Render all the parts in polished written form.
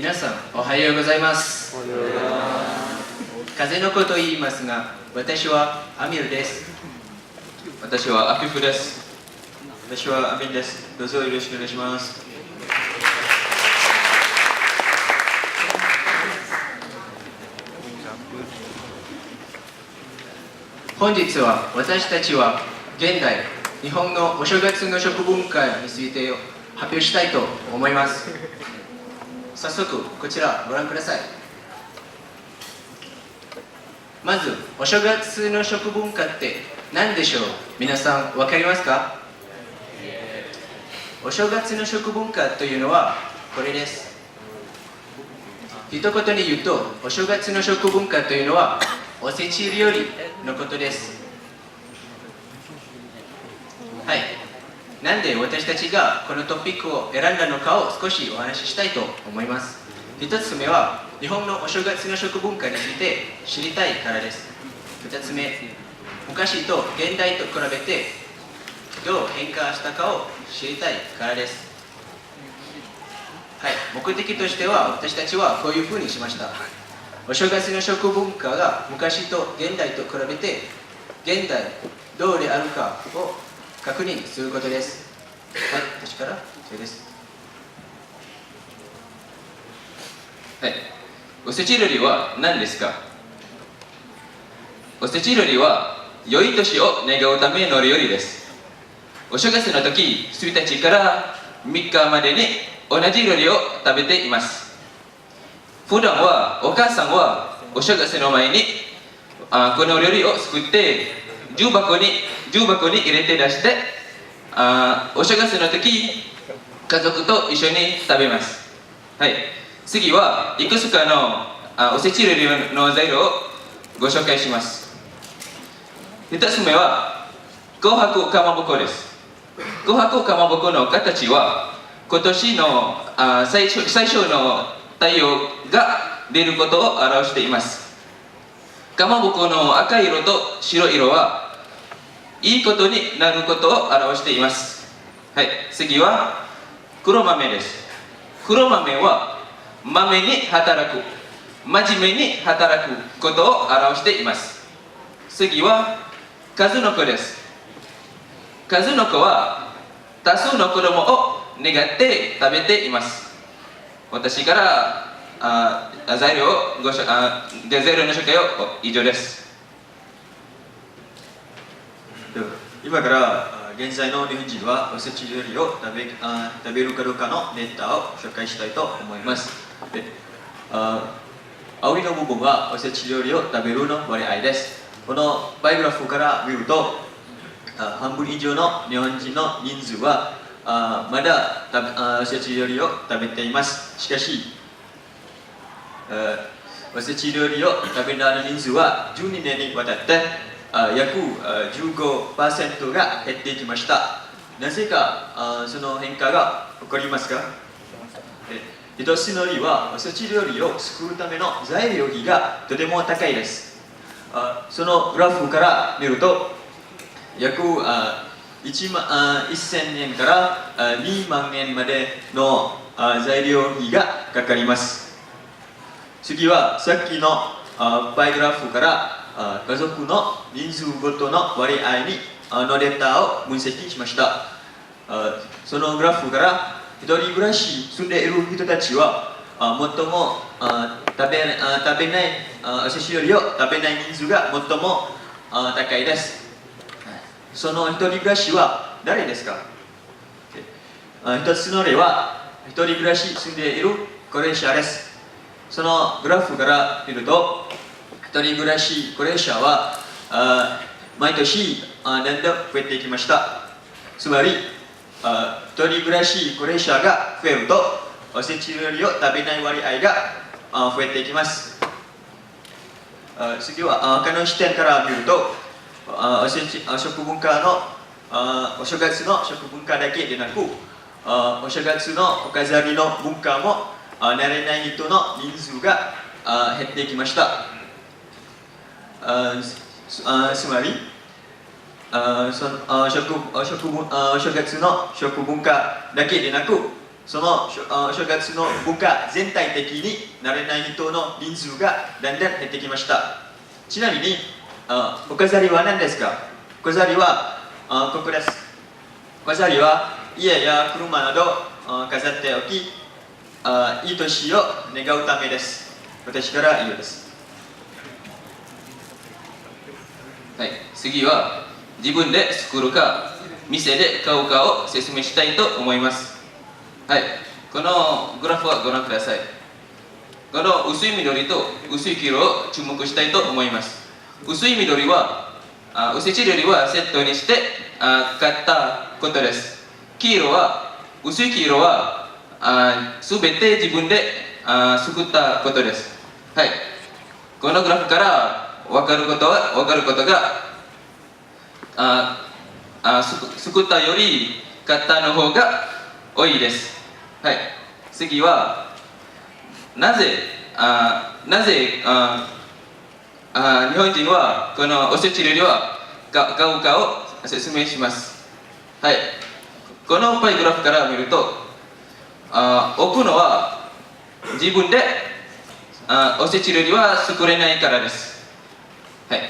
皆さんおはようございます。風の子と言いますが、私はアミルです。私はアフィフです。私はアミンです。どうぞよろしくお願いします。本日は私たちは現代日本のお正月の食文化について発表したいと思います。早速こちらご覧ください。まずお正月の食文化って何でしょう。皆さん分かりますか？お正月の食文化というのはこれです。一言に言うと、お正月の食文化というのはおせち料理のことです。はい。なんで私たちがこのトピックを選んだのかを少しお話ししたいと思います。一つ目は日本のお正月の食文化について知りたいからです。二つ目、昔と現代と比べてどう変化したかを知りたいからです。はい、目的としては私たちはこういうふうにしました。お正月の食文化が昔と現代と比べて現代どうであるかを確認することです。はい、私からそれです。はい。おせち料理は何ですか？おせち料理は良い年を願うための料理です。お正月の時、1日から3日までに同じ料理を食べています。普段はお母さんはお正月の前にこの料理を作って重箱に入れて出してお正月の時家族と一緒に食べます。はい。次はいくつかのおせち料理の材料をご紹介します。一つ目は紅白かまぼこです。紅白かまぼこの形は今年の最初の太陽が出ることを表しています。かまぼこの赤色と白色はいいことになることを表しています。はい。次は黒豆です。黒豆は豆に働く、真面目に働くことを表しています。次は数の子です。数の子は多数の子供を願って食べています。私から材料の紹介を以上です。今から現在の日本人はおせち料理を食べるかどうかのデータを紹介したいと思います。青いの部分はおせち料理を食べるの割合です。このバイグラフから見ると半分以上の日本人の人数はまだおせち料理を食べています。しかしおせち料理を食べない人数は12年にわたって約 15% が減っていきました。なぜかその変化が起こりますか？一つの理由はおせち料理を作るための材料費がとても高いです。そのグラフから見ると約1000円から2万円までの材料費がかかります。次はさっきのパイグラフから家族の人数ごとの割合にのデータを分析しました。そのグラフから一人暮らし住んでいる人たちは最も食べないおせち料理を食べない人数が最も高いです。その一人暮らしは誰ですか？一つの例は一人暮らし住んでいる高齢者です。そのグラフから見ると一人暮らし高齢者は毎年だんだん増えていきました。つまり一人暮らし高齢者が増えるとおせち料理を食べない割合が増えていきます。次は他の視点から見ると食文化のお正月の食文化だけでなくお正月のお飾りの文化も慣れない人の人数が減っていきました。つまりお正月の食文化だけでなくそのお正月の文化全体的に慣れない人の人数がだんだん減ってきました。ちなみにお飾りは何ですか？お飾りはここです。お飾りは家や車など飾っておき、いい年を願うためです。私から以上です。はい、次は自分で作るか店で買うかを説明したいと思います。はい、このグラフはご覧ください。この薄い緑と薄い黄色を注目したいと思います。薄い緑はおせち料理はセットにして買ったことです。薄い黄色はすべて自分で作ったことです。はい、このグラフから分かることが作ったより買ったの方が多いです。はい、次はなぜ日本人はこのおせち料理は買うかを説明します。はい、このパイグラフから見ると置くのは自分でおせち料理は作れないからです。はい、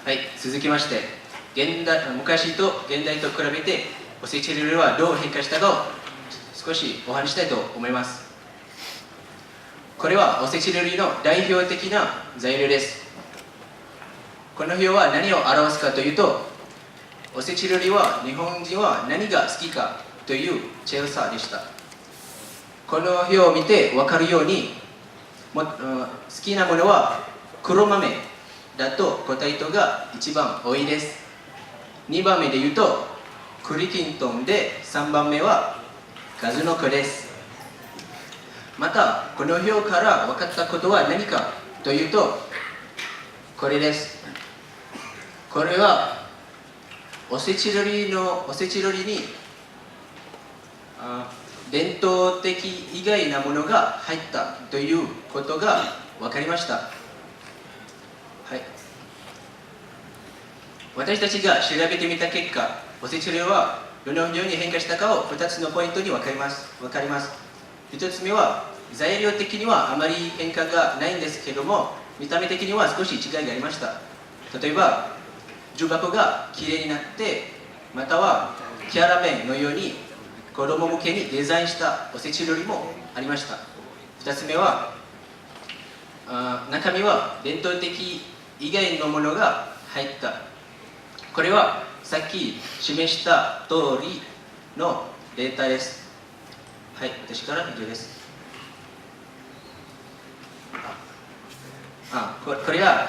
はい、続きまして昔と現代と比べておせち料理はどう変化したかを少しお話したいと思います。これはおせち料理の代表的な材料です。この表は何を表すかというと、おせち料理は日本人は何が好きかという調査でした。この表を見て分かるように好きなものは黒豆だと答え人が一番多いです。2番目で言うと栗きんとんで、3番目は数の子です。またこの表から分かったことは何かというと、これです。これはおせち料理に伝統的以外なものが入ったということが分かりました。はい、私たちが調べてみた結果、おせち料理はどのように変化したかを2つのポイントに分かります。1つ目は材料的にはあまり変化がないんですけども、見た目的には少し違いがありました。例えば重箱がきれいになって、またはキャラ弁のように子供向けにデザインしたおせち料理もありました。2つ目は中身は伝統的以外のものが入った。これはさっき示した通りのデータです。はい、私から以上です。これは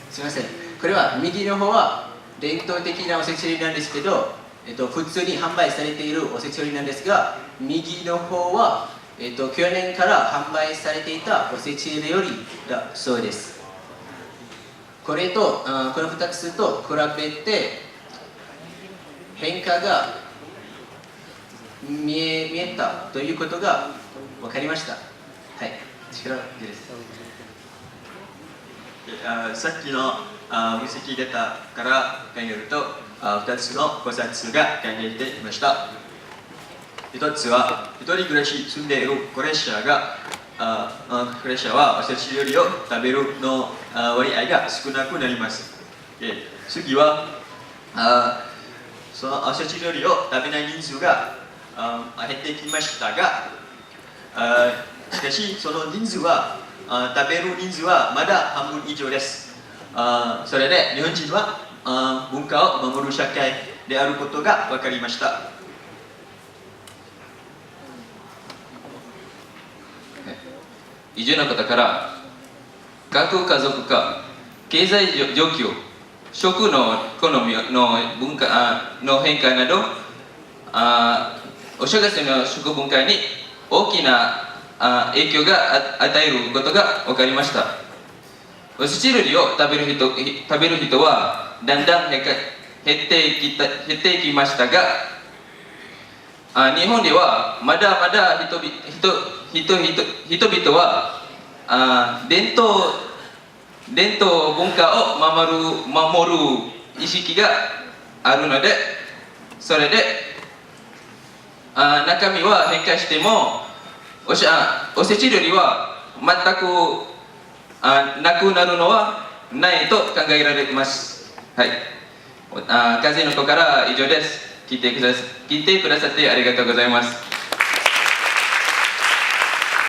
すみません。これは右の方は伝統的なおせち料理なんですけど、普通に販売されているおせち料理なんですが、右の方は、去年から販売されていたおせち料理だそうです。この2つと比べて変化が見えたということが分かりました。はい、力です。さっきの分析データから考えると2つの考察が考えていました。1つは一人暮らし住んでいる高齢者はおせち料理を食べるの割合が少なくなります。次はそのおせち料理を食べない人数が減ってきましたが、しかしその人数は食べる人数はまだ半分以上です。それで日本人は文化を守る社会であることが分かりました。以上の方から核家族化、経済状況、食の好みの文化の変化などお正月の食文化に大きな影響が与えることが分かりました。おせち料理を食べる人はだんだん減ってきましたが、日本ではまだまだ人々は伝統文化を守る意識があるので、それで中身は変化してもおせち料理は全くなくなるのはないと考えられます。はい。風の子から以上です。聞いてくださってありがとうございます。